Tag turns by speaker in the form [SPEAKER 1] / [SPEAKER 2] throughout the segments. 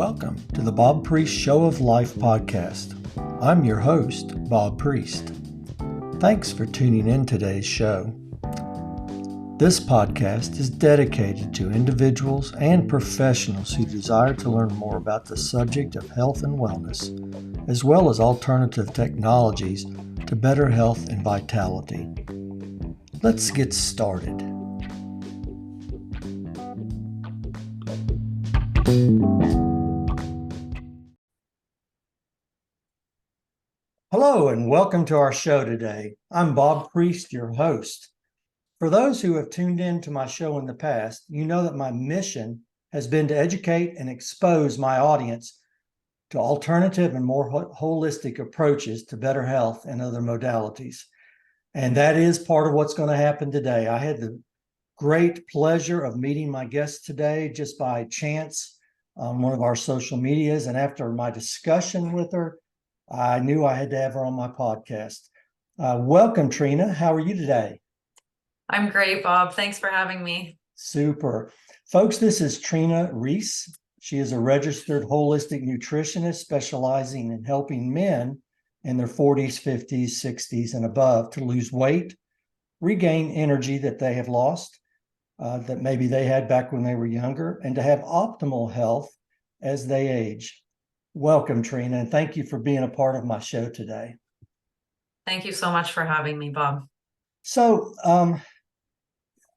[SPEAKER 1] Welcome to the Bob Priest Show of Life podcast. I'm your host, Bob Priest. Thanks for tuning in today's show. This podcast is dedicated to individuals and professionals who desire to learn more about the subject of health and wellness, as well as alternative technologies to better health and vitality. Let's get started. Hello and welcome to our show today. I'm Bob Priest, your host. For those who have tuned in to my show in the past, you know that my mission has been to educate and expose my audience to alternative and more holistic approaches to better health and other modalities. And that is part of what's going to happen today. I had the great pleasure of meeting my guest today just by chance on one of our social medias. And after my discussion with her, I knew I had to have her on my podcast. Welcome, Trina. How are you today?
[SPEAKER 2] I'm great, Bob. Thanks for having me.
[SPEAKER 1] Super. Folks, this is Trina Rye. She is a registered holistic nutritionist specializing in helping men in their 40s, 50s, 60s, and above to lose weight, regain energy that they have lost, that maybe they had back when they were younger, and to have optimal health as they age. Welcome, Trina, and thank you for being a part of my show today.
[SPEAKER 2] Thank you so much for having me, Bob.
[SPEAKER 1] So, I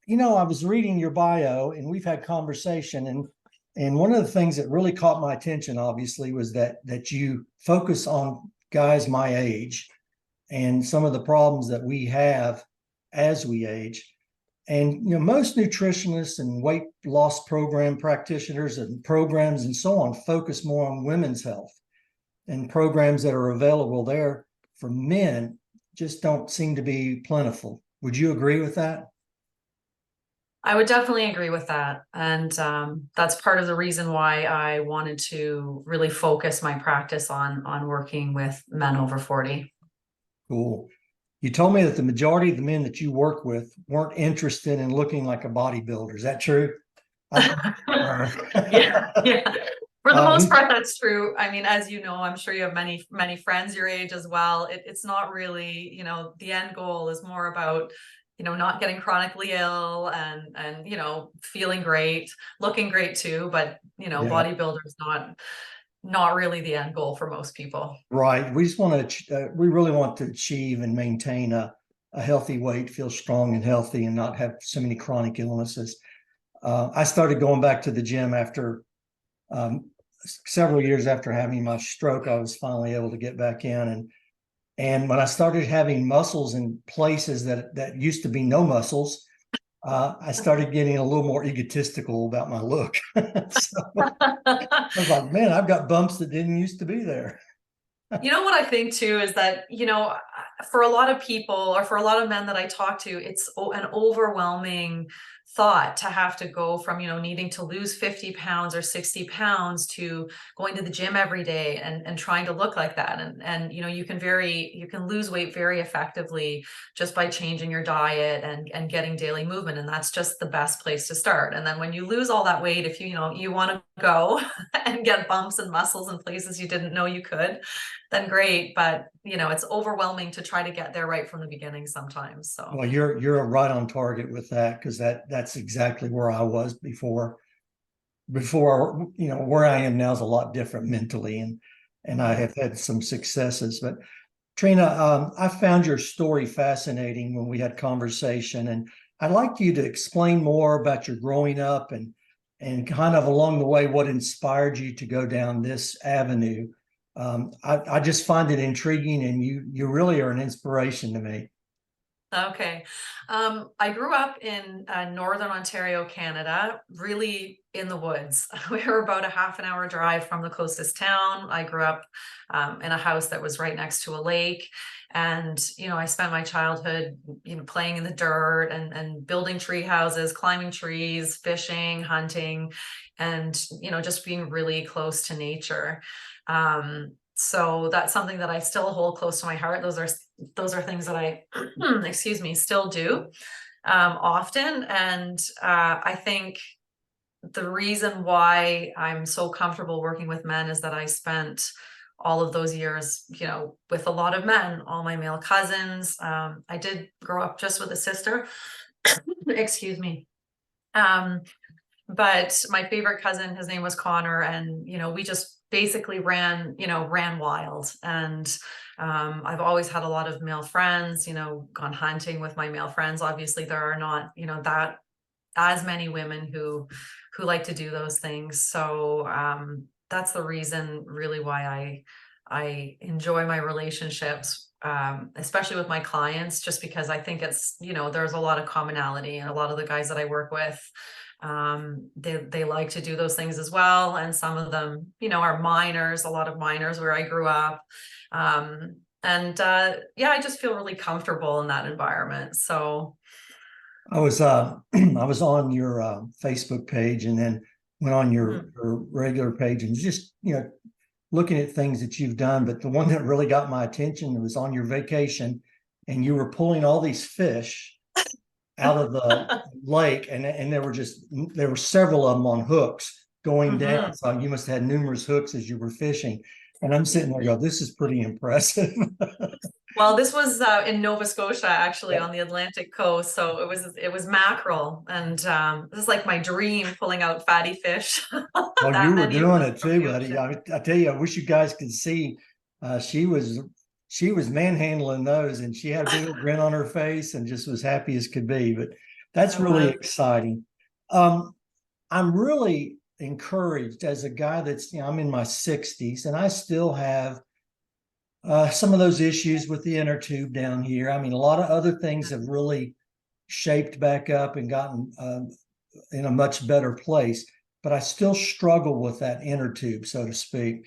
[SPEAKER 1] was reading your bio and we've had conversation, and one of the things that really caught my attention, obviously, was that you focus on guys my age and some of the problems that we have as we age. And most nutritionists and weight loss program practitioners and programs and so on focus more on women's health, and programs that are available there for men just don't seem to be plentiful. Would you agree with that?
[SPEAKER 2] I would definitely agree with that. And that's part of the reason why I wanted to really focus my practice on working with men over 40.
[SPEAKER 1] Cool. You told me that the majority of the men that you work with weren't interested in looking like a bodybuilder. Is that true?
[SPEAKER 2] Yeah. For the most part, that's true. I mean, as you know, I'm sure you have many friends your age as well. It's not really, the end goal is more about, not getting chronically ill and feeling great, looking great too. But, bodybuilder is not really the end goal for most people.
[SPEAKER 1] Right. We just want to, we really want to achieve and maintain a healthy weight, feel strong and healthy, and not have so many chronic illnesses. I started going back to the gym after several years after having my stroke. I was finally able to get back in, and when I started having muscles in places that used to be no muscles, I started getting a little more egotistical about my look. So I was like, man, I've got bumps that didn't used to be there.
[SPEAKER 2] What I think too is that, for a lot of people or for a lot of men that I talk to, it's an overwhelming thought to have to go from, needing to lose 50 pounds or 60 pounds to going to the gym every day and trying to look like that. And you can lose weight very effectively just by changing your diet and getting daily movement. And that's just the best place to start. And then when you lose all that weight, if you want to go and get bumps and muscles in places you didn't know you could, then great. But it's overwhelming to try to get there right from the beginning sometimes. So
[SPEAKER 1] well, you're right on target with that, because that's exactly where I was before where I am now is a lot different mentally, and I have had some successes. But Trina, I found your story fascinating when we had conversation, and I'd like you to explain more about your growing up and kind of along the way what inspired you to go down this avenue. I just find it intriguing, and you really are an inspiration to me.
[SPEAKER 2] Okay. I grew up in Northern Ontario, Canada, really in the woods. We were about a half an hour drive from the closest town. I grew up in a house that was right next to a lake. And, I spent my childhood, playing in the dirt and building tree houses, climbing trees, fishing, hunting, and, just being really close to nature. So that's something that I still hold close to my heart. Those are things that I, excuse me, still do often. And I think the reason why I'm so comfortable working with men is that I spent all of those years, you know, with a lot of men, all my male cousins. I did grow up just with a sister, excuse me. But my favorite cousin, his name was Connor, and you know, we just basically ran wild. And I've always had a lot of male friends, you know, gone hunting with my male friends. Obviously, there are not, you know, that as many women who like to do those things. So that's the reason really why I enjoy my relationships, especially with my clients, just because I think it's, you know, there's a lot of commonality, and a lot of the guys that I work with, they like to do those things as well. And some of them, you know, are minors, a lot of minors where I grew up. And yeah, I just feel really comfortable in that environment. So
[SPEAKER 1] I was I was on your Facebook page, and then went on your regular page, and just, you know, looking at things that you've done. But the one that really got my attention was on your vacation, and you were pulling all these fish out of the lake, and there were several of them on hooks going down. So you must have had numerous hooks as you were fishing. And I'm sitting there going, this is pretty impressive.
[SPEAKER 2] Well, this was in Nova Scotia, actually,
[SPEAKER 1] Yeah.
[SPEAKER 2] on the Atlantic coast. So it was mackerel, and this is like my dream, pulling out fatty fish.
[SPEAKER 1] Well,
[SPEAKER 2] That
[SPEAKER 1] you were
[SPEAKER 2] many of
[SPEAKER 1] doing
[SPEAKER 2] them
[SPEAKER 1] it
[SPEAKER 2] from
[SPEAKER 1] too,
[SPEAKER 2] the
[SPEAKER 1] buddy.
[SPEAKER 2] ocean.
[SPEAKER 1] I tell you, I wish you guys could see. She was manhandling those, and she had a big old grin on her face, and just was happy as could be. But that's
[SPEAKER 2] I
[SPEAKER 1] really
[SPEAKER 2] was.
[SPEAKER 1] exciting. I'm really encouraged as a guy that's, you know, I'm in my 60s, and I still have some of those issues with the inner tube down here. I mean, a lot of other things have really shaped back up and gotten in a much better place, but I still struggle with that inner tube, so to speak.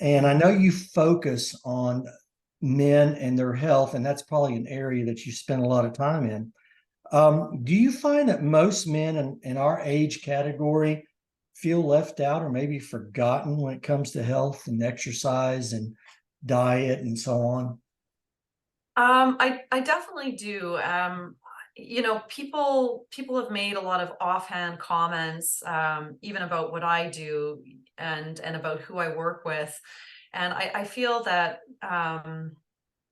[SPEAKER 1] And I know you focus on men and their health, and that's probably an area that you spend a lot of time in. Do you find that most men in our age category feel left out or maybe forgotten when it comes to health and exercise and diet and so on?
[SPEAKER 2] I definitely do. You know, people have made a lot of offhand comments, even about what I do, and about who I work with. And I feel that,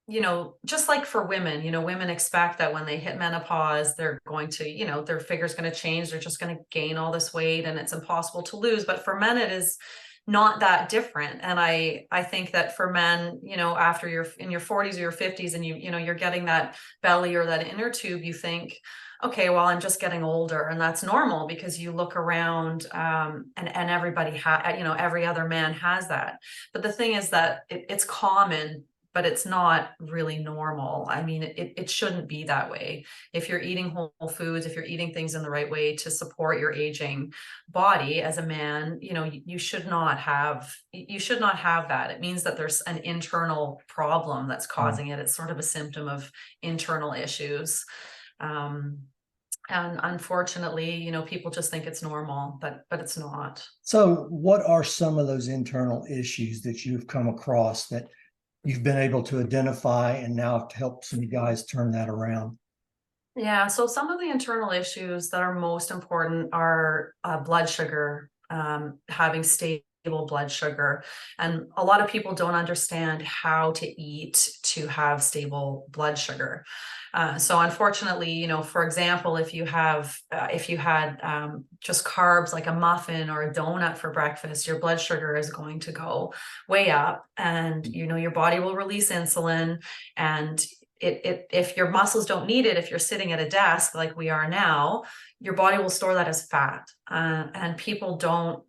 [SPEAKER 2] you know, just like for women, you know, women expect that when they hit menopause, they're going to, you know, their figure's going to change. They're just going to gain all this weight, and it's impossible to lose. But for men, it is not that different. And I think that for men, you know, after you're in your 40s or your 50s, and you know, you're getting that belly or that inner tube, you think, okay, well, I'm just getting older. And that's normal, because you look around, and everybody you know, every other man has that. But the thing is that it's common, but it's not really normal. I mean, it shouldn't be that way. If you're eating whole foods, if you're eating things in the right way to support your aging body as a man, you know, you should not have that. It means that there's an internal problem that's
[SPEAKER 1] Mm.
[SPEAKER 2] causing it. It's sort of a symptom of internal issues. Um, and unfortunately, you know, people just think it's normal, but it's not.
[SPEAKER 1] So, what are some of those internal issues that you've come across that you've been able to identify and now have helped some guys turn that around?
[SPEAKER 2] Yeah, so some of the internal issues that are most important are blood sugar, having stable blood sugar. And a lot of people don't understand how to eat to have stable blood sugar. So unfortunately, you know, for example, if you had just carbs like a muffin or a donut for breakfast, your blood sugar is going to go way up, and you know, your body will release insulin. And if your muscles don't need it, if you're sitting at a desk like we are now, your body will store that as fat. And people don't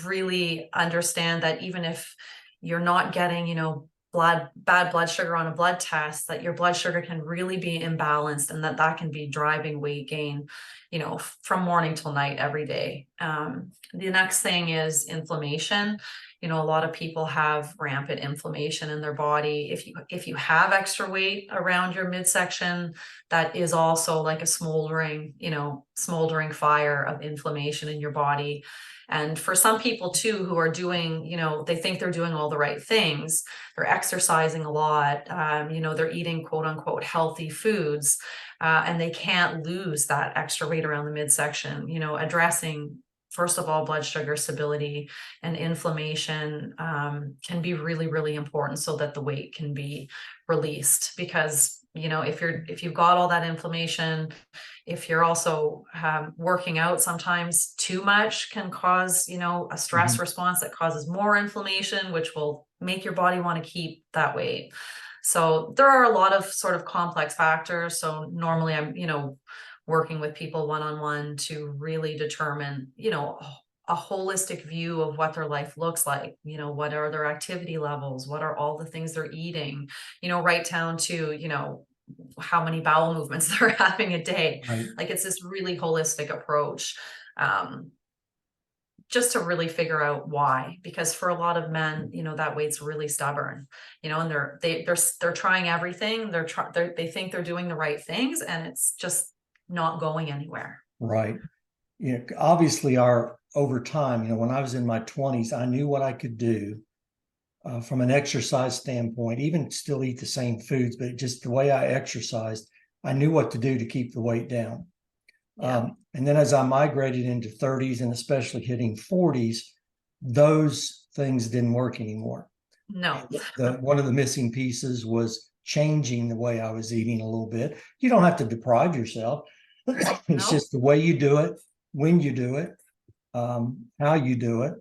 [SPEAKER 2] really understand that even if you're not getting, you know, bad blood sugar on a blood test, that your blood sugar can really be imbalanced, and that can be driving weight gain, you know, from morning till night every day. The next thing is inflammation. You know, a lot of people have rampant inflammation in their body. If you have extra weight around your midsection, that is also like a smoldering fire of inflammation in your body. And for some people too, who are doing, you know, they think they're doing all the right things, they're exercising a lot, you know, they're eating quote unquote healthy foods, and they can't lose that extra weight around the midsection. You know, addressing first of all, blood sugar stability and inflammation can be really, really important so that the weight can be released. Because, you know, if you've got all that inflammation, if you're also working out, sometimes too much can cause, you know, a stress response that causes more inflammation, which will make your body want to keep that weight. So there are a lot of sort of complex factors. So normally I'm, you know, working with people one-on-one to really determine, you know, a holistic view of what their life looks like. You know, what are their activity levels? What are all the things they're eating? You know, right down to, you know, how many bowel movements they're having a day.
[SPEAKER 1] Right.
[SPEAKER 2] Like, it's this really holistic approach. Just to really figure out why, because for a lot of men, you know, that weight's really stubborn, you know, and they're trying everything. They think they're doing the right things, and it's just not going anywhere.
[SPEAKER 1] Right. You know, obviously over time, you know, when I was in my 20s, I knew what I could do from an exercise standpoint, even still eat the same foods, but just the way I exercised, I knew what to do to keep the weight down.
[SPEAKER 2] Yeah.
[SPEAKER 1] And then as I migrated into 30s and especially hitting 40s, those things didn't work anymore.
[SPEAKER 2] No.
[SPEAKER 1] One of the missing pieces was changing the way I was eating a little bit. You don't have to deprive yourself. It's
[SPEAKER 2] No.
[SPEAKER 1] just the way you do it, when you do it, how you do it.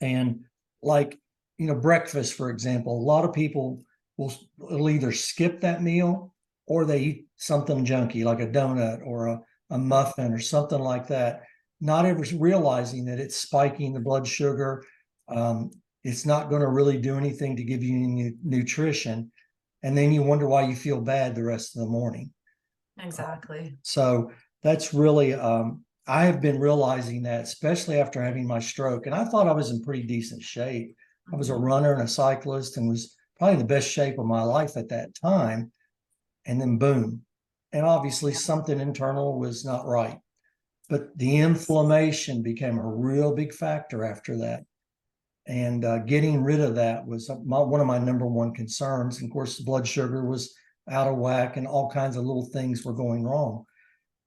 [SPEAKER 1] And like, you know, breakfast, for example, a lot of people will either skip that meal or they eat something junky like a donut or a muffin or something like that, not ever realizing that it's spiking the blood sugar. It's not going to really do anything to give you any nutrition. And then you wonder why you feel bad the rest of the morning.
[SPEAKER 2] Exactly.
[SPEAKER 1] So that's really, I have been realizing that, especially after having my stroke. And I thought I was in pretty decent shape. I was a runner and a cyclist and was probably in the best shape of my life at that time. And then boom. And obviously something internal was not right. But the inflammation became a real big factor after that. And getting rid of that was one of my number one concerns. And of course, the blood sugar was out of whack and all kinds of little things were going wrong.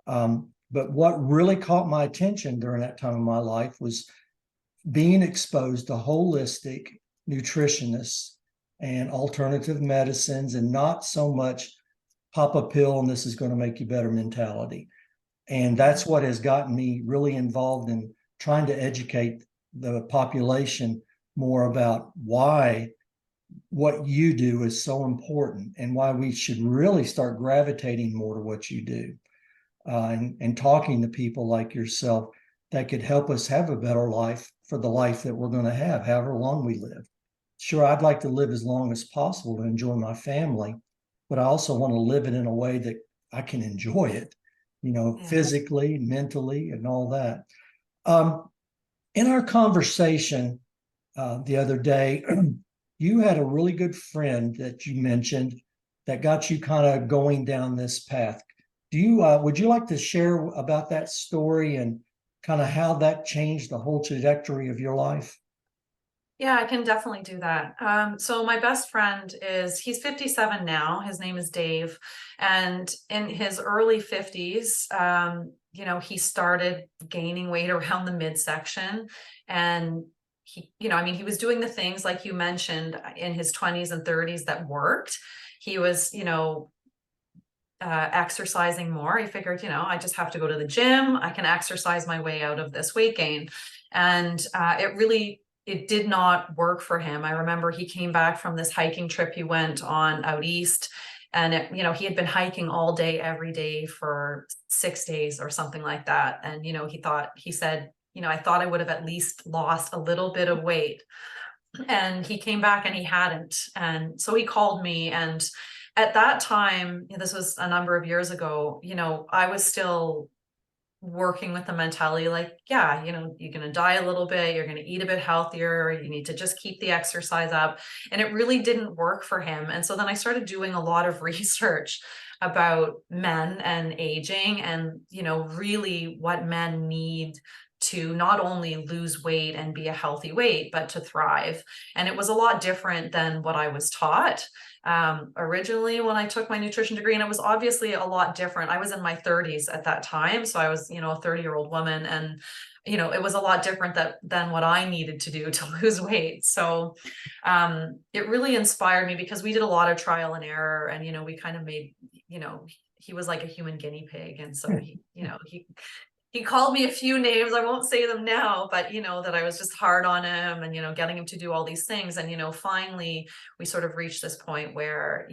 [SPEAKER 1] But what really caught my attention during that time of my life was being exposed to holistic nutritionists and alternative medicines, and not so much pop a pill and this is going to make you better mentality. And that's what has gotten me really involved in trying to educate the population more about why what you do is so important and why we should really start gravitating more to what you do, and talking to people like yourself that could help us have a better life for the life that we're going to have, however long we live. Sure, I'd like to live as long as possible to enjoy my family, but I also want to live it in a way that I can enjoy it, you know, physically, mentally, and all that. In our conversation the other day, you had a really good friend that you mentioned that got you kind of going down this path. Would you like to share about that story and kind of how that changed the whole trajectory of your life?
[SPEAKER 2] Yeah, I can definitely do that. So my best friend he's 57 now. His name is Dave. And in his early 50s, you know, he started gaining weight around the midsection. And you know, I mean, he was doing the things like you mentioned in his 20s and 30s that worked. He was, you know, exercising more. He figured, you know, I just have to go to the gym. I can exercise my way out of this weight gain. And it did not work for him. I remember he came back from this hiking trip he went on out east, and you know, he had been hiking all day, every day for 6 days or something like that. And, you know, he said, you know, I thought I would have at least lost a little bit of weight. And he came back and he hadn't. And so he called me, and at that time, this was a number of years ago, you know, I was still working with the mentality like, yeah, you know, you're going to die a little bit, you're going to eat a bit healthier, you need to just keep the exercise up. And it really didn't work for him. And so then I started doing a lot of research about men and aging, and, you know, really what men need to not only lose weight and be a healthy weight, but to thrive. And it was a lot different than what I was taught originally when I took my nutrition degree. And it was obviously a lot different. I was in my 30s at that time. So I was, a 30-year-old woman, and it was a lot different than what I needed to do to lose weight. So it really inspired me, because we did a lot of trial and error, and we kind of made, he was like a human guinea pig. And so he called me a few names. I won't say them now, but that I was just hard on him, and getting him to do all these things. And finally we sort of reached this point where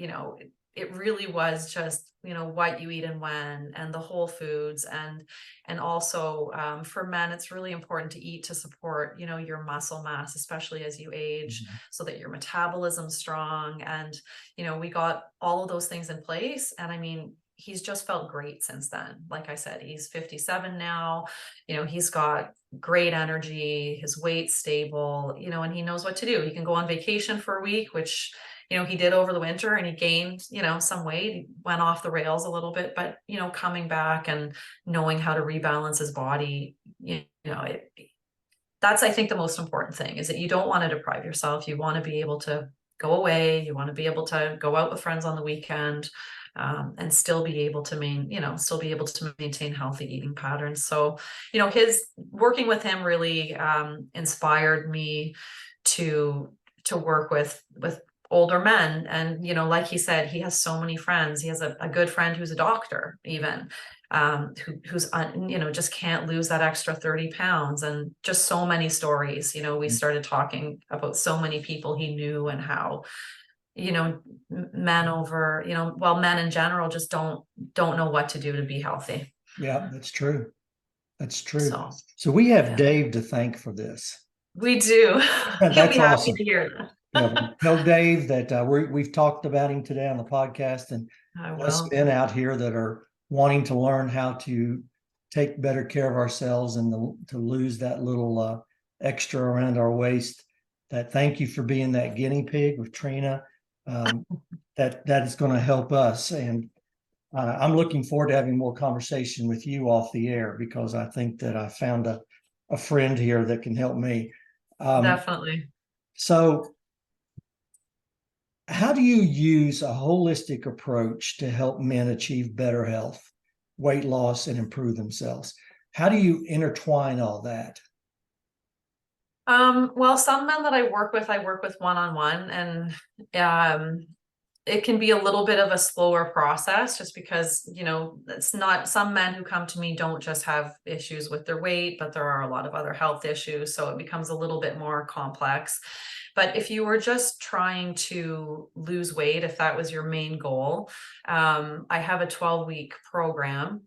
[SPEAKER 2] it really was just what you eat and when, and the whole foods, and also for men, it's really important to eat to support your muscle mass, especially as you age, so that your metabolism's strong. And we got all of those things in place, and I mean, he's just felt great since then. Like I said, he's 57 now. He's got great energy, his weight's stable, and he knows what to do. He can go on vacation for a week, which he did over the winter, and he gained some weight. He went off the rails a little bit, but coming back and knowing how to rebalance his body, that's, I think, the most important thing, is that you don't want to deprive yourself. You want to be able to go away. You want to be able to go out with friends on the weekend, and still be able to maintain healthy eating patterns. So, his working with him really inspired me to work with older men. And like he said, he has so many friends. He has a good friend who's a doctor, even who's just can't lose that extra 30 pounds, and just so many stories. We started talking about so many people he knew, and how men in general just don't know what to do to be healthy.
[SPEAKER 1] Yeah, that's true. That's true.
[SPEAKER 2] So
[SPEAKER 1] So we have
[SPEAKER 2] yeah.
[SPEAKER 1] Dave to thank for this.
[SPEAKER 2] We do. He'll
[SPEAKER 1] That's
[SPEAKER 2] be happy
[SPEAKER 1] awesome.
[SPEAKER 2] to hear that.
[SPEAKER 1] Yeah, tell Dave that we've talked about him today on the podcast, and
[SPEAKER 2] I
[SPEAKER 1] us
[SPEAKER 2] will.
[SPEAKER 1] men out here that are wanting to learn how to take better care of ourselves, and to lose that little extra around our waist. That thank you for being that guinea pig with Trina. That is going to help us, and I'm looking forward to having more conversation with you off the air, because I think that I found a friend here that can help me.
[SPEAKER 2] Definitely.
[SPEAKER 1] So how do you use a holistic approach to help men achieve better health, weight loss, and improve themselves? How do you intertwine all that?
[SPEAKER 2] Well, some men that I work with one-on-one, and it can be a little bit of a slower process, just because, it's not, some men who come to me don't just have issues with their weight, but there are a lot of other health issues. So it becomes a little bit more complex. But if you were just trying to lose weight, if that was your main goal, I have a 12-week program.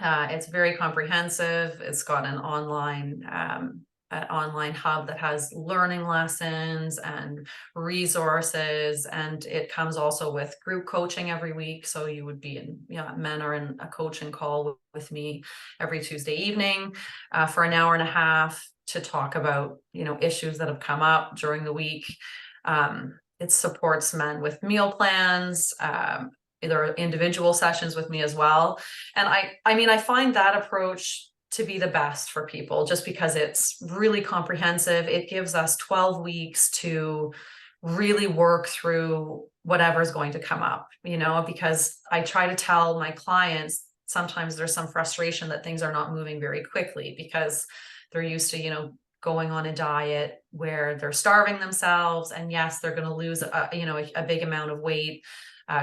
[SPEAKER 2] It's very comprehensive. It's got an online hub that has learning lessons and resources, and it comes also with group coaching every week. So you would be men are in a coaching call with me every Tuesday evening for an hour and a half, to talk about issues that have come up during the week. It supports men with meal plans, either individual sessions with me as well. And I find that approach to be the best for people, just because it's really comprehensive. It gives us 12 weeks to really work through whatever's going to come up, because I try to tell my clients, sometimes there's some frustration that things are not moving very quickly, because they're used to, going on a diet where they're starving themselves. And yes, they're going to lose a big amount of weight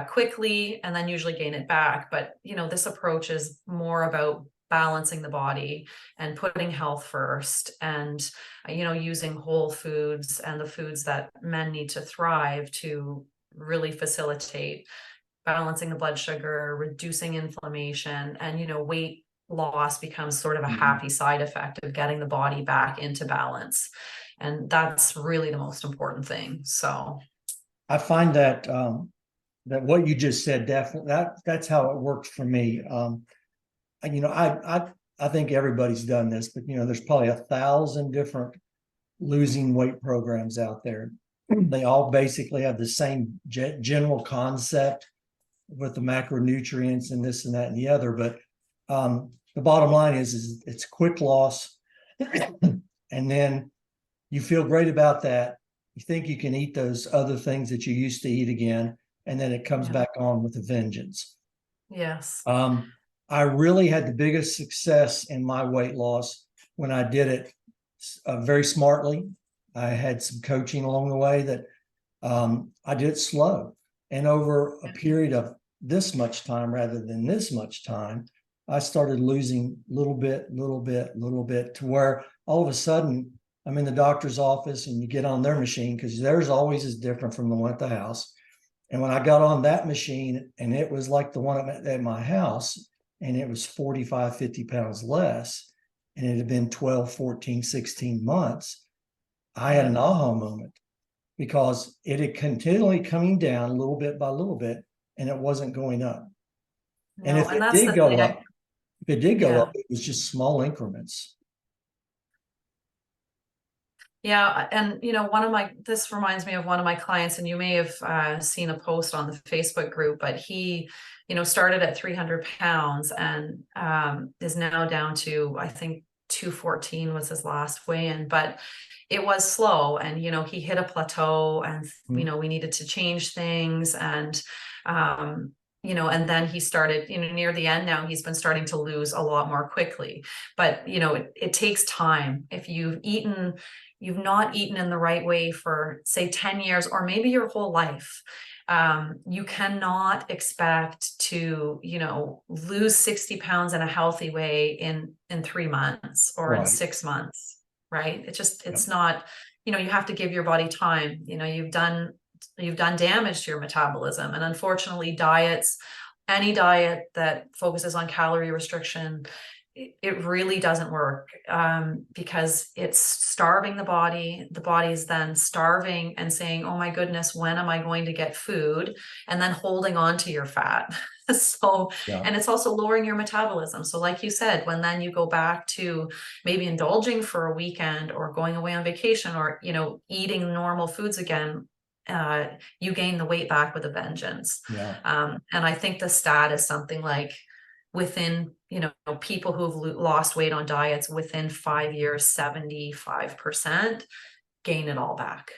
[SPEAKER 2] quickly, and then usually gain it back. But, this approach is more about balancing the body and putting health first, and using whole foods and the foods that men need to thrive, to really facilitate balancing the blood sugar, reducing inflammation, and weight loss becomes sort of a happy side effect of getting the body back into balance. And that's really the most important thing. So
[SPEAKER 1] I find that that what you just said, definitely that's how it works for me. I think everybody's done this, but there's probably 1,000 different losing weight programs out there. They all basically have the same general concept with the macronutrients and this and that and the other. But the bottom line is it's quick loss, And then you feel great about that. You think you can eat those other things that you used to eat again, and then it comes
[SPEAKER 2] Yeah.
[SPEAKER 1] back on with a vengeance.
[SPEAKER 2] Yes.
[SPEAKER 1] I really had the biggest success in my weight loss when I did it very smartly. I had some coaching along the way that I did it slow. And over a period of this much time rather than this much time, I started losing little bit to where all of a sudden I'm in the doctor's office and you get on their machine because theirs always is different from the one at the house. And when I got on that machine and it was like the one at my house and it was 45, 50 pounds less, and it had been 12, 14, 16 months, I had an aha moment because it had continually coming down little bit by little bit and it wasn't going up. And
[SPEAKER 2] No, and that's the thing.
[SPEAKER 1] if it did go
[SPEAKER 2] Yeah.
[SPEAKER 1] up, it was just small increments.
[SPEAKER 2] Yeah, and this reminds me of one of my clients, and you may have seen a post on the Facebook group, but he, started at 300 pounds and is now down to, I think, 214 was his last weigh-in, but it was slow, and he hit a plateau, and we needed to change things, and and then he started, near the end now, he's been starting to lose a lot more quickly. But it takes time. If you've not eaten in the right way for, say, 10 years or maybe your whole life, you cannot expect to lose 60 pounds in a healthy way in 3 months or in
[SPEAKER 1] Right.
[SPEAKER 2] 6 months, right? It's
[SPEAKER 1] Yep.
[SPEAKER 2] not, you have to give your body time. You've done damage to your metabolism, and unfortunately any diet that focuses on calorie restriction, it really doesn't work, because it's starving the body. The body's then starving and saying, oh my goodness, when am I going to get food? And then holding on to your fat.
[SPEAKER 1] Yeah.
[SPEAKER 2] And it's also lowering your metabolism. So like you said, when then you go back to maybe indulging for a weekend or going away on vacation or, eating normal foods again, you gain the weight back with a vengeance.
[SPEAKER 1] Yeah.
[SPEAKER 2] And I think the stat is something like within, people who've lost weight on diets within 5 years, 75% gain it all back.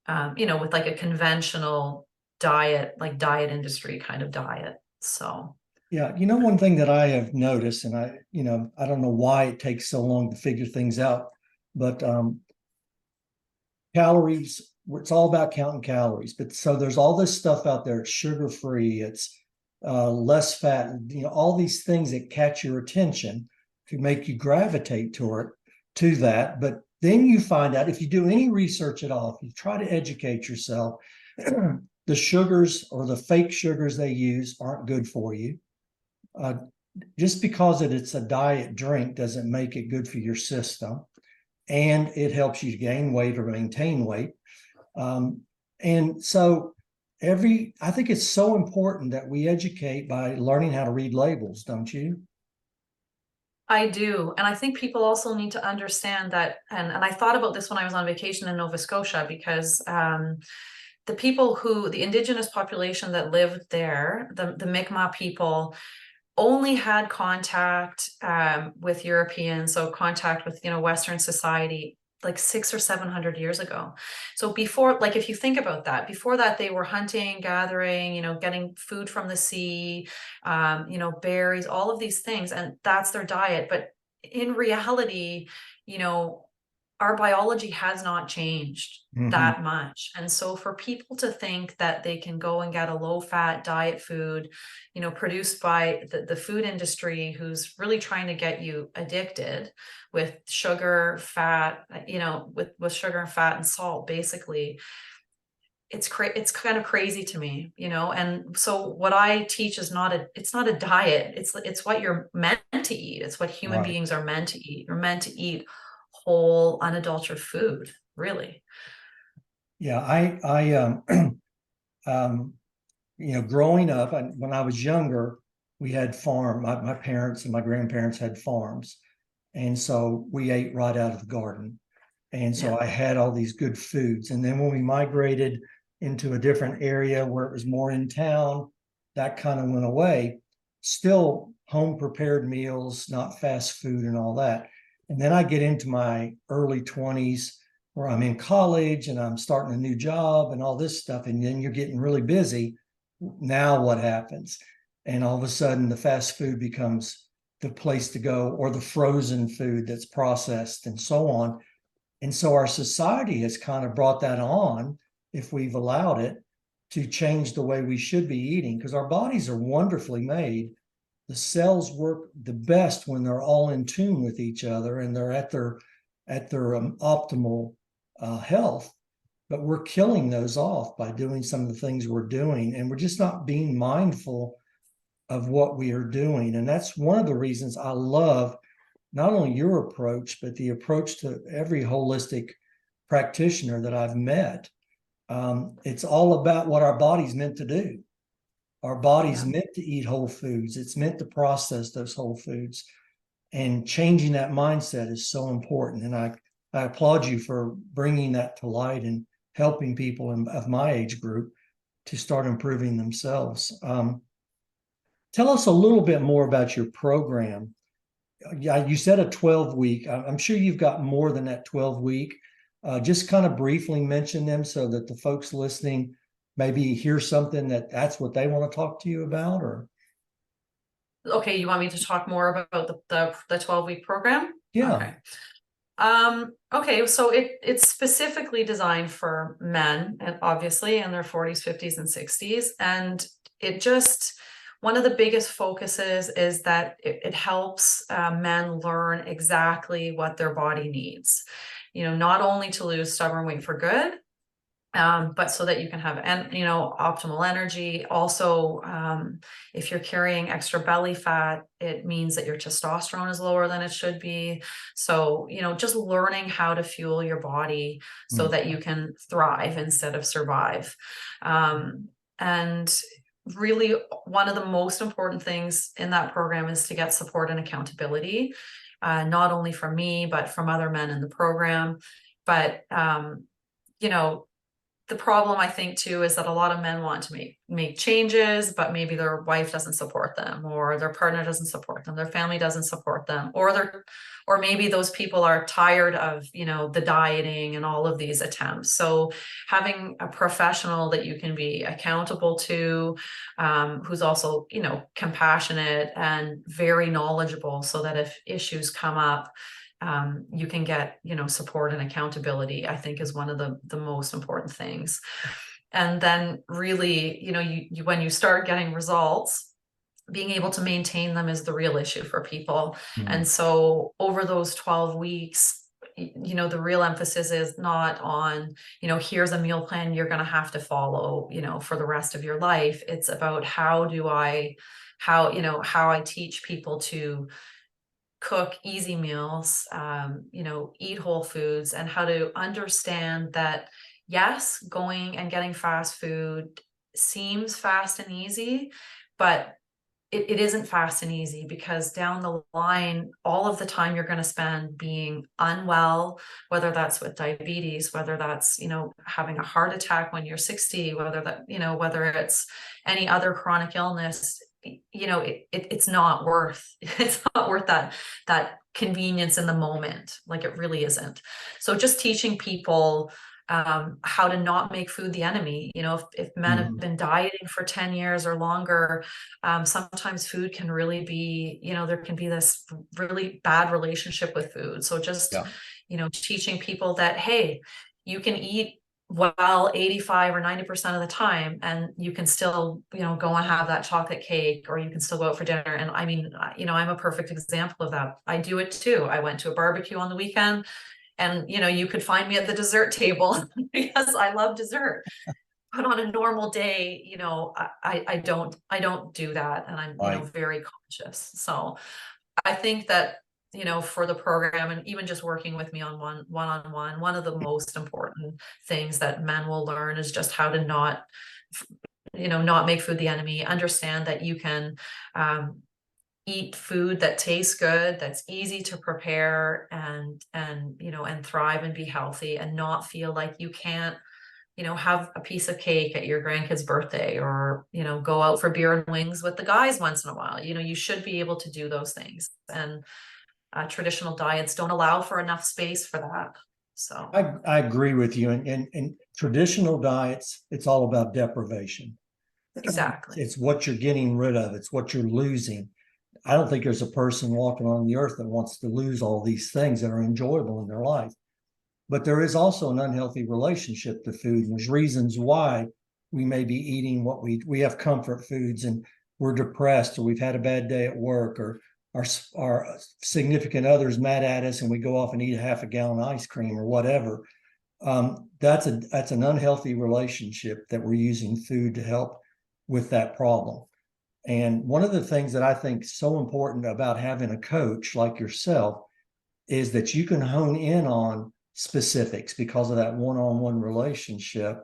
[SPEAKER 2] With like a conventional diet, like diet industry kind of diet. So
[SPEAKER 1] Yeah, one thing that I have noticed, and I don't know why it takes so long to figure things out, but calories, it's all about counting calories. But so there's all this stuff out there, it's sugar-free, it's less fat, all these things that catch your attention to make you gravitate to that. But then you find out, if you do any research at all, if you try to educate yourself, the sugars or the fake sugars they use aren't good for you. Just because it's a diet drink doesn't make it good for your system, and it helps you gain weight or maintain weight. And so I think it's so important that we educate by learning how to read labels, don't you?
[SPEAKER 2] I do. And I think people also need to understand that. And I thought about this when I was on vacation in Nova Scotia, because the indigenous population that lived there, the Mi'kmaq people, only had contact with Europeans, so contact with Western society, like 600 or 700 years ago. So before, like, if you think about that, before that, they were hunting, gathering, getting food from the sea, berries, all of these things, and that's their diet. But in reality, our biology has not changed that much. And so for people to think that they can go and get a low-fat diet food, produced by the food industry, who's really trying to get you addicted with sugar, fat, with sugar and fat and salt, basically, it's kind of crazy to me, and so what I teach is it's not a diet. It's what you're meant to eat. It's what human
[SPEAKER 1] Right.
[SPEAKER 2] beings are meant to eat. You're meant to eat whole, unadulterated food, really.
[SPEAKER 1] Yeah, growing up, when I was younger, we had my parents and my grandparents had farms. And so we ate right out of the garden. And so
[SPEAKER 2] Yeah.
[SPEAKER 1] I had all these good foods. And then when we migrated into a different area where it was more in town, that kind of went away. Still home prepared meals, not fast food and all that. And then I get into my early 20s where I'm in college and I'm starting a new job and all this stuff. And then you're getting really busy. Now what happens? And all of a sudden the fast food becomes the place to go, or the frozen food that's processed and so on. And so our society has kind of brought that on, if we've allowed it, to change the way we should be eating, because our bodies are wonderfully made. The cells work the best when they're all in tune with each other and they're at their optimal health. But we're killing those off by doing some of the things we're doing, and we're just not being mindful of what we are doing. And that's one of the reasons I love not only your approach, but the approach to every holistic practitioner that I've met. It's all about what our body's meant to do. Our body's meant to eat whole foods. It's meant to process those whole foods. And changing that mindset is so important. And I applaud you for bringing that to light and helping people of my age group to start improving themselves. Tell us a little bit more about your program. Yeah, you said a 12-week. I'm sure you've got more than that 12-week. Just kind of briefly mention them so that the folks listening maybe hear something that's what they want to talk to you about. Or
[SPEAKER 2] Okay, you want me to talk more about the 12-week program?
[SPEAKER 1] yeah.
[SPEAKER 2] Okay. Okay, so it's specifically designed for men, and obviously in their 40s, 50s, and 60s. And it just, one of the biggest focuses is that it helps men learn exactly what their body needs. Not only to lose stubborn weight for good, but so that you can have optimal energy. Also, if you're carrying extra belly fat, it means that your testosterone is lower than it should be. So, just learning how to fuel your body so that you can thrive instead of survive. And really, one of the most important things in that program is to get support and accountability, not only from me, but from other men in the program. But the problem, I think, too, is that a lot of men want to make changes, but maybe their wife doesn't support them, or their partner doesn't support them, their family doesn't support them, or maybe those people are tired of, the dieting and all of these attempts. So having a professional that you can be accountable to, who's also, compassionate and very knowledgeable, so that if issues come up, you can get, support and accountability, I think, is one of the most important things. And then really, you when you start getting results, being able to maintain them is the real issue for people. And so over those 12 weeks, the real emphasis is not on, here's a meal plan you're going to have to follow, for the rest of your life. It's about how I teach people to cook easy meals, eat whole foods, and how to understand that, yes, going and getting fast food seems fast and easy, but it isn't fast and easy, because down the line, all of the time you're going to spend being unwell, whether that's with diabetes, whether that's, having a heart attack when you're 60, whether it's any other chronic illness, it's not worth that convenience in the moment. Like, it really isn't. So just teaching people how to not make food the enemy. If men have been dieting for 10 years or longer, sometimes food can really be, there can be this really bad relationship with food. So just, teaching people that, hey, you can eat well 85 or 90% of the time, and you can still, go and have that chocolate cake, or you can still go out for dinner. And I mean, I'm a perfect example of that. I do it too. I went to a barbecue on the weekend, and you could find me at the dessert table because I love dessert. But on a normal day, I don't do that, and I'm very conscious. So I think that, for the program, and even just working with me on one-on-one, one of the most important things that men will learn is just how to not make food the enemy. Understand that you can eat food that tastes good, that's easy to prepare, and thrive and be healthy, and not feel like you can't, have a piece of cake at your grandkid's birthday, or, go out for beer and wings with the guys once in a while. You should be able to do those things. And traditional diets don't allow for enough space for that. So
[SPEAKER 1] I agree with you. And traditional diets, it's all about deprivation.
[SPEAKER 2] exactly.
[SPEAKER 1] It's what you're getting rid of. It's what you're losing. I don't think there's a person walking on the earth that wants to lose all these things that are enjoyable in their life. But there is also an unhealthy relationship to food. And there's reasons why we may be eating what we have comfort foods and we're depressed, or we've had a bad day at work, or our significant others mad at us and we go off and eat a half a gallon of ice cream or whatever. That's an unhealthy relationship that we're using food to help with that problem. And one of the things that I think is so important about having a coach like yourself is that you can hone in on specifics because of that one-on-one relationship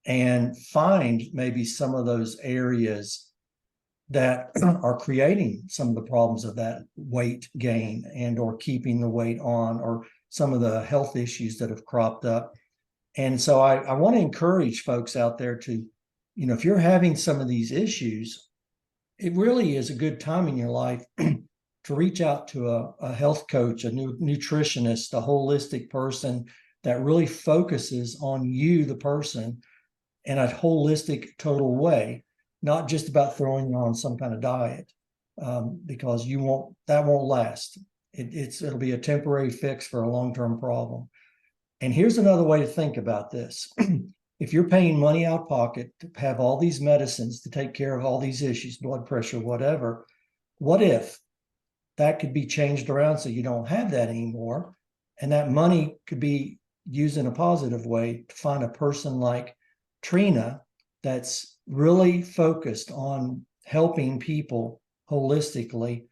[SPEAKER 1] and find maybe some of those areas that are creating some of the problems of that weight gain and or keeping the weight on, or some of the health issues that have cropped up. And so I want to encourage folks out there to, if you're having some of these issues, it really is a good time in your life to reach out to a health coach, a nutritionist, a holistic person that really focuses on you, the person, in a holistic, total way, not just about throwing you on some kind of diet, because that won't last. It'll be a temporary fix for a long-term problem. And here's another way to think about this. If you're paying money out of pocket to have all these medicines to take care of all these issues, blood pressure, whatever, what if that could be changed around so you don't have that anymore? And that money could be used in a positive way to find a person like Trina that's really focused on helping people holistically,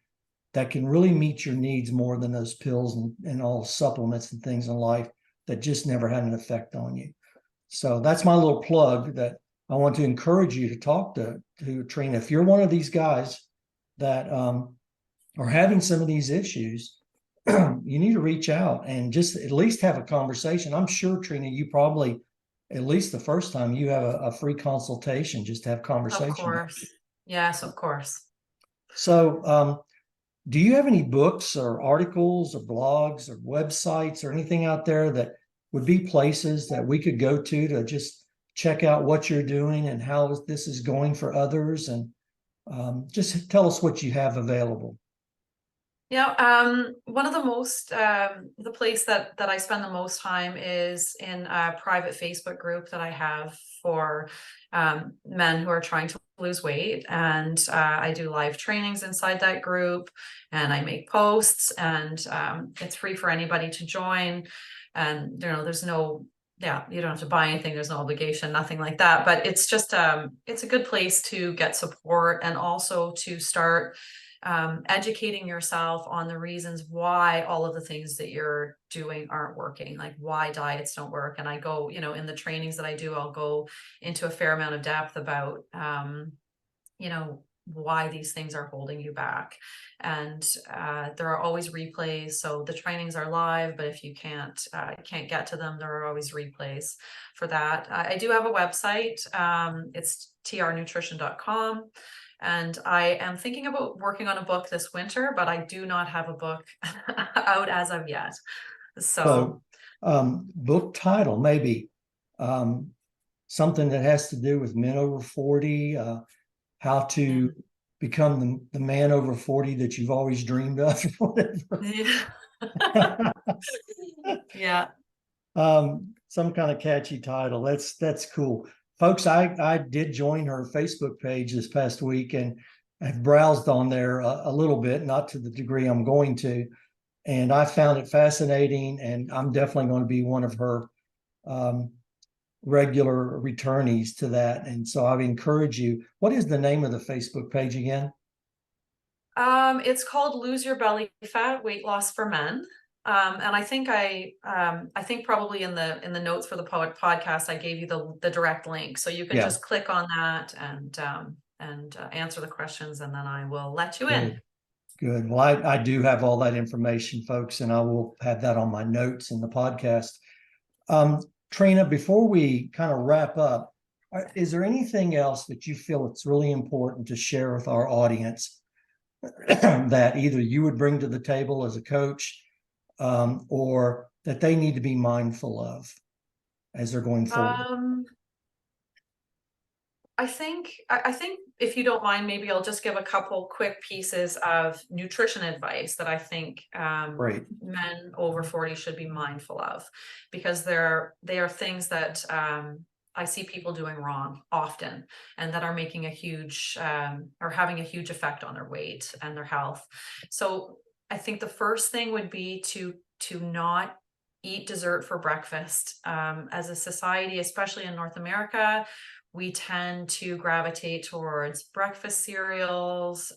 [SPEAKER 1] that can really meet your needs more than those pills and all supplements and things in life that just never had an effect on you. So that's my little plug, that I want to encourage you to talk to Trina. If you're one of these guys that are having some of these issues, you need to reach out and just at least have a conversation. I'm sure, Trina, you probably, at least the first time, you have a free consultation just to have conversation.
[SPEAKER 2] Of course. Yes, of course.
[SPEAKER 1] So do you have any books or articles or blogs or websites or anything out there that would be places that we could go to just check out what you're doing and how this is going for others? And just tell us what you have available.
[SPEAKER 2] Yeah, one of the most the place that I spend the most time is in a private Facebook group that I have for men who are trying to lose weight, and I do live trainings inside that group, and I make posts, and it's free for anybody to join. And there's no, yeah, you don't have to buy anything, there's no obligation, nothing like that, but it's just it's a good place to get support and also to start educating yourself on the reasons why all of the things that you're doing aren't working, like why diets don't work. And I go, in the trainings that I do, I'll go into a fair amount of depth about, why these things are holding you back. And there are always replays. So the trainings are live, but if you can't get to them, there are always replays for that. I do have a website. It's trnutrition.com. And I am thinking about working on a book this winter, but I do not have a book out as of yet. So
[SPEAKER 1] book title, maybe something that has to do with men over 40, how to become the man over 40 that you've always dreamed of, or whatever.
[SPEAKER 2] Yeah. Yeah.
[SPEAKER 1] Some kind of catchy title. That's cool. Folks, I did join her Facebook page this past week, and I've browsed on there a little bit, not to the degree I'm going to, and I found it fascinating, and I'm definitely going to be one of her regular returnees to that. And so I would encourage you. What is the name of the Facebook page again?
[SPEAKER 2] It's called Lose Your Belly Fat, Weight Loss for Men. And I think probably in the notes for the podcast, I gave you the direct link, so you can just click on that and answer the questions, and then I will let you in.
[SPEAKER 1] Good. Well, I do have all that information, folks, and I will have that on my notes in the podcast. Trina, before we kind of wrap up, is there anything else that you feel it's really important to share with our audience that either you would bring to the table as a coach, or that they need to be mindful of as they're going forward?
[SPEAKER 2] I think if you don't mind, maybe I'll just give a couple quick pieces of nutrition advice that I think
[SPEAKER 1] Great.
[SPEAKER 2] men over 40 should be mindful of, because they are things that I see people doing wrong often, and that are making a huge or having a huge effect on their weight and their health. So I think the first thing would be to not eat dessert for breakfast. As a society, especially in North America, we tend to gravitate towards breakfast cereals,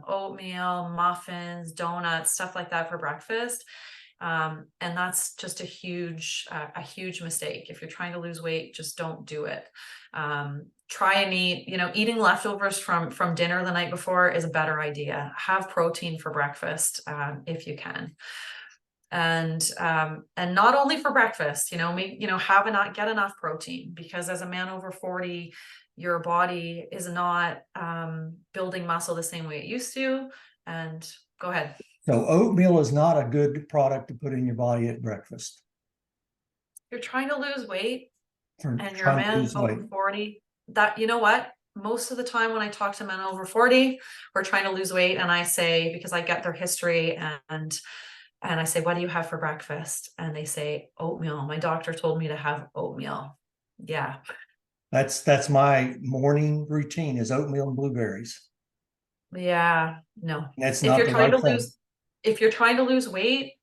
[SPEAKER 2] oatmeal, muffins, donuts, stuff like that for breakfast. And that's just a huge mistake. If you're trying to lose weight, just don't do it. Try and eat, eating leftovers from dinner the night before is a better idea. Have protein for breakfast, if you can. And not only for breakfast, get enough protein, because as a man over 40, your body is not building muscle the same way it used to. And go ahead.
[SPEAKER 1] So oatmeal is not a good product to put in your body at breakfast.
[SPEAKER 2] You're trying to lose weight
[SPEAKER 1] For
[SPEAKER 2] and you're a
[SPEAKER 1] trying to
[SPEAKER 2] man
[SPEAKER 1] lose
[SPEAKER 2] over
[SPEAKER 1] weight.
[SPEAKER 2] 40, that, you know what? Most of the time when I talk to men over 40 who are trying to lose weight, and I say, because I get their history, and I say, what do you have for breakfast? And they say, oatmeal. My doctor told me to have oatmeal. Yeah.
[SPEAKER 1] That's my morning routine, is oatmeal and blueberries.
[SPEAKER 2] Yeah. No.
[SPEAKER 1] That's
[SPEAKER 2] If
[SPEAKER 1] not
[SPEAKER 2] you're
[SPEAKER 1] the
[SPEAKER 2] trying
[SPEAKER 1] right
[SPEAKER 2] to
[SPEAKER 1] thing.
[SPEAKER 2] lose, if you're trying to lose weight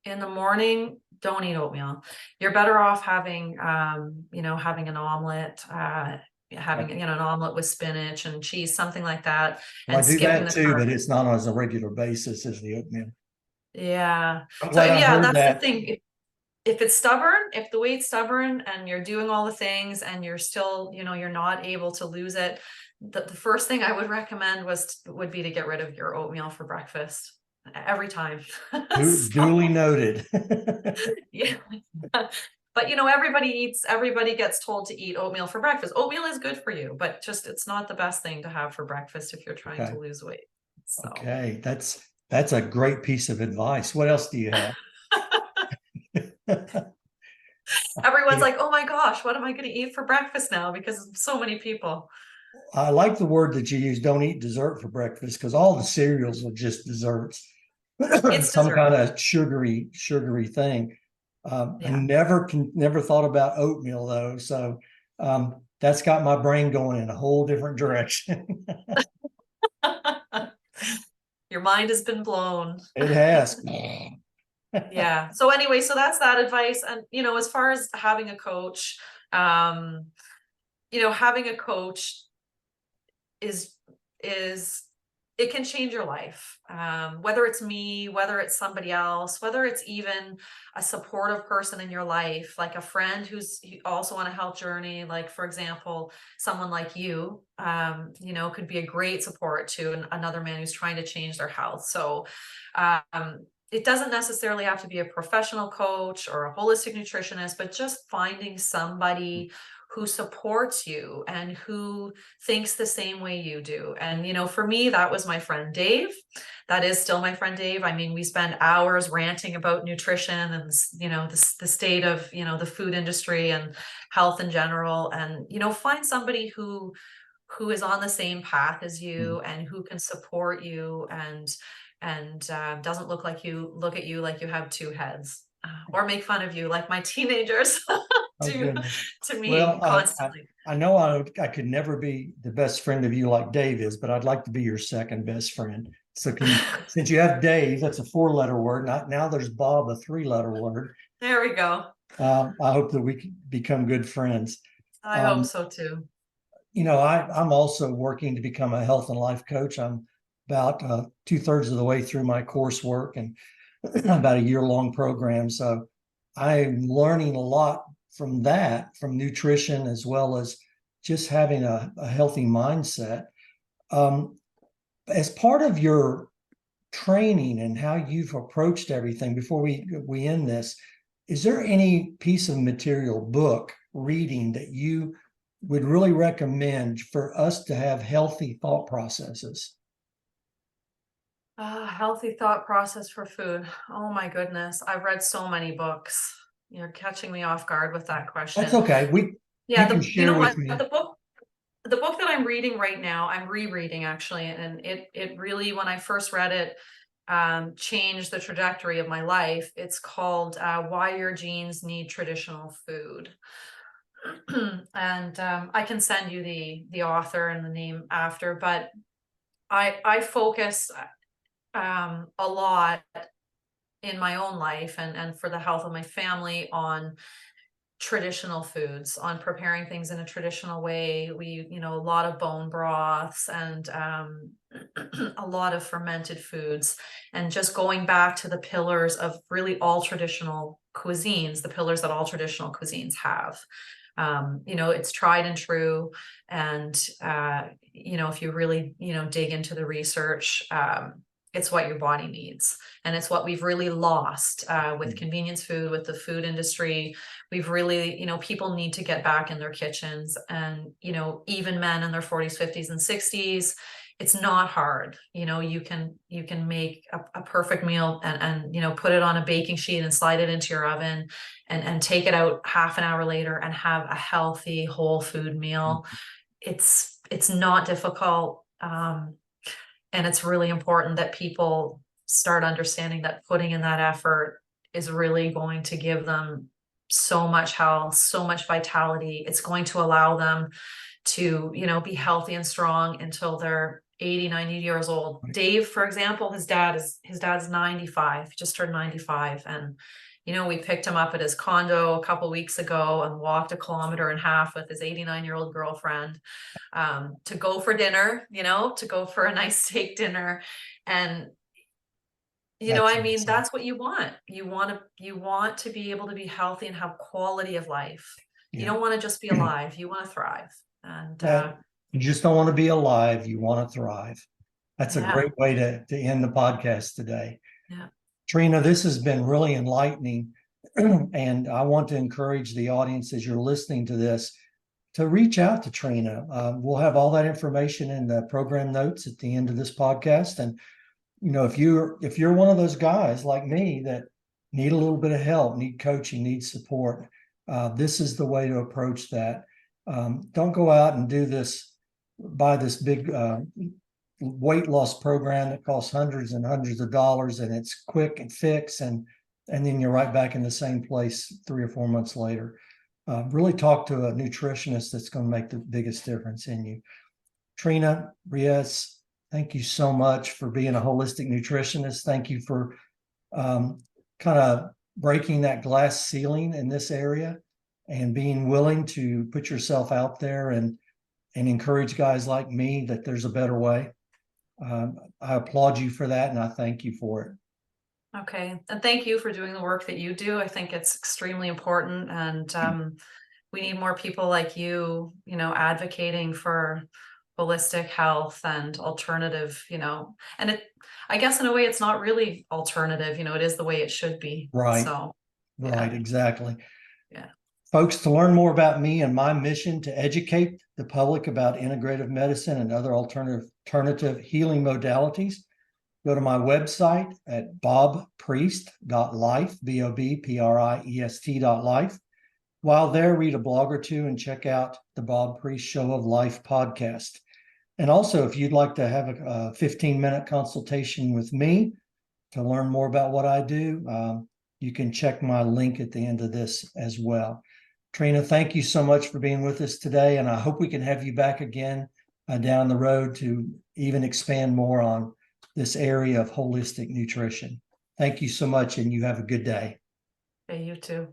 [SPEAKER 2] in the morning, don't eat oatmeal. You're better off having, having an omelet, having, an omelet with spinach and cheese, something like that,
[SPEAKER 1] Well,
[SPEAKER 2] and
[SPEAKER 1] I do
[SPEAKER 2] skipping
[SPEAKER 1] that
[SPEAKER 2] the
[SPEAKER 1] too, but
[SPEAKER 2] carbs.
[SPEAKER 1] it's not on as a regular basis as the oatmeal.
[SPEAKER 2] Yeah.
[SPEAKER 1] I'm
[SPEAKER 2] So
[SPEAKER 1] glad I
[SPEAKER 2] yeah,
[SPEAKER 1] heard
[SPEAKER 2] that's the
[SPEAKER 1] that.
[SPEAKER 2] thing. If it's stubborn, if the weight's stubborn and you're doing all the things and you're still, you're not able to lose it, the first thing I would recommend would be to get rid of your oatmeal for breakfast every time.
[SPEAKER 1] Duly noted.
[SPEAKER 2] Yeah. But everybody gets told to eat oatmeal for breakfast. Oatmeal is good for you, but just it's not the best thing to have for breakfast if you're trying
[SPEAKER 1] Okay.
[SPEAKER 2] to lose weight. So
[SPEAKER 1] Okay. That's a great piece of advice. What else do you have?
[SPEAKER 2] everyone's like, oh my gosh, what am I going to eat for breakfast now? Because so many people.
[SPEAKER 1] I like the word that you use, don't eat dessert for breakfast, because all the cereals are just desserts.
[SPEAKER 2] It's
[SPEAKER 1] Some
[SPEAKER 2] dessert.
[SPEAKER 1] kind of sugary thing. I
[SPEAKER 2] Yeah.
[SPEAKER 1] never thought about oatmeal though. So that's got my brain going in a whole different direction.
[SPEAKER 2] Your mind has been blown.
[SPEAKER 1] It has.
[SPEAKER 2] Yeah. So anyway, so that's that advice. And as far as having a coach, um, having a coach is is it can change your life. Whether it's me, whether it's somebody else, whether it's even a supportive person in your life, like a friend who's also on a health journey, like for example, someone like you, could be a great support to another man who's trying to change their health. So it doesn't necessarily have to be a professional coach or a holistic nutritionist, but just finding somebody who supports you and who thinks the same way you do. And, for me, that was my friend Dave. That is still my friend Dave. I mean, we spend hours ranting about nutrition and, the state of, the food industry and health in general. And, find somebody who is on the same path as you and who can support you and doesn't look at you like you have two heads, or make fun of you like my teenagers
[SPEAKER 1] Oh,
[SPEAKER 2] do
[SPEAKER 1] goodness.
[SPEAKER 2] to me
[SPEAKER 1] Well,
[SPEAKER 2] constantly.
[SPEAKER 1] I know I could never be the best friend of you like Dave is, but I'd like to be your second best friend. So since you have Dave, that's a 4-letter word. Now there's Bob, a 3-letter word.
[SPEAKER 2] There we go.
[SPEAKER 1] I hope that we can become good friends.
[SPEAKER 2] I hope so too.
[SPEAKER 1] I'm also working to become a health and life coach. I'm about 2/3 of the way through my coursework and about a year-long program. So I'm learning a lot from that, from nutrition, as well as just having a healthy mindset. As part of your training and how you've approached everything, before we end this, is there any piece of material, book, reading that you would really recommend for us to have healthy thought processes?
[SPEAKER 2] Healthy thought process for food. Oh my goodness. I've read so many books. You're catching me off guard with that
[SPEAKER 1] That's
[SPEAKER 2] question.
[SPEAKER 1] okay. You
[SPEAKER 2] Yeah,
[SPEAKER 1] can
[SPEAKER 2] you
[SPEAKER 1] share
[SPEAKER 2] know
[SPEAKER 1] with
[SPEAKER 2] what?
[SPEAKER 1] me.
[SPEAKER 2] The book that I'm reading right now, I'm rereading actually, and it really, when I first read it, changed the trajectory of my life. It's called Why Your Genes Need Traditional Food. And I can send you the author and the name after, but I focus a lot in my own life and for the health of my family on traditional foods, on preparing things in a traditional way. We, a lot of bone broths and a lot of fermented foods, and just going back to the pillars of really all traditional cuisines, the pillars that all traditional cuisines have. It's tried and true. And, if you really, dig into the research, it's what your body needs. And it's what we've really lost with convenience food, with the food industry. We've really, people need to get back in their kitchens, and, even men in their 40s, 50s, and 60s. It's not hard. You can make a perfect meal and put it on a baking sheet and slide it into your oven and take it out half an hour later and have a healthy whole food meal. It's not difficult. And it's really important that people start understanding that putting in that effort is really going to give them so much health, so much vitality. It's going to allow them to, be healthy and strong until they're 80, 90 years old. Dave, for example, his dad's 95, just turned 95. And, we picked him up at his condo a couple weeks ago and walked 1.5 kilometers with his 89-year-old girlfriend to go for dinner, to go for a nice steak dinner. And
[SPEAKER 1] Awesome.
[SPEAKER 2] that's what you want. You want to be able to be healthy and have quality of life. You don't want to just be alive, you want to thrive. And
[SPEAKER 1] you just don't want to be alive, you want to thrive. That's a great way to end the podcast today.
[SPEAKER 2] Yeah.
[SPEAKER 1] Trina, this has been really enlightening. And I want to encourage the audience, as you're listening to this, to reach out to Trina. We'll have all that information in the program notes at the end of this podcast. And, if you're one of those guys like me that need a little bit of help, need coaching, need support, this is the way to approach that. Don't go out and buy this big weight loss program that costs hundreds and hundreds of dollars, and it's quick and fix, and then you're right back in the same place 3 or 4 months later. Really talk to a nutritionist that's going to make the biggest difference in you. Trina Rye, thank you so much for being a holistic nutritionist. Thank you for kind of breaking that glass ceiling in this area and being willing to put yourself out there and encourage guys like me that there's a better way. I applaud you for that, and I thank you for it.
[SPEAKER 2] Okay. And thank you for doing the work that you do. I think it's extremely important. And we need more people like you, advocating for holistic health and alternative, and I guess in a way it's not really alternative, it is the way it should be.
[SPEAKER 1] Right.
[SPEAKER 2] So,
[SPEAKER 1] right. Exactly.
[SPEAKER 2] Yeah.
[SPEAKER 1] Folks, to learn more about me and my mission to educate the public about integrative medicine and other alternative healing modalities, go to my website at bobpriest.life, BOBPRIEST.life. While there, read a blog or two and check out the Bob Priest Show of Life podcast. And also, if you'd like to have a 15-minute consultation with me to learn more about what I do, you can check my link at the end of this as well. Trina, thank you so much for being with us today, and I hope we can have you back again down the road to even expand more on this area of holistic nutrition. Thank you so much, and you have a good day.
[SPEAKER 2] Hey, you too.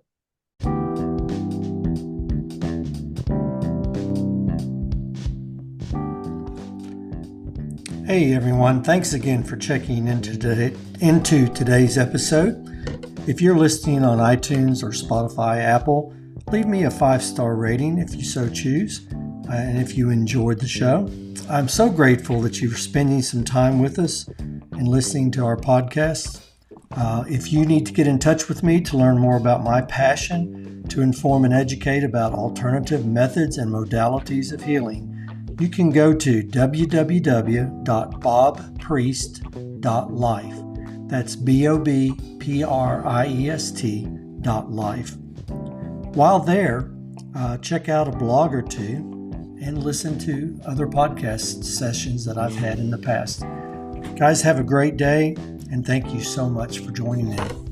[SPEAKER 1] Hey everyone, thanks again for checking into today's episode. If you're listening on iTunes or Spotify, Apple, leave me a 5-star rating if you so choose, and if you enjoyed the show. I'm so grateful that you're spending some time with us and listening to our podcast. If you need to get in touch with me to learn more about my passion to inform and educate about alternative methods and modalities of healing, you can go to www.bobpriest.life. life. That's BOBPRIEST.life. While there, check out a blog or two and listen to other podcast sessions that I've had in the past. Guys, have a great day, and thank you so much for joining in.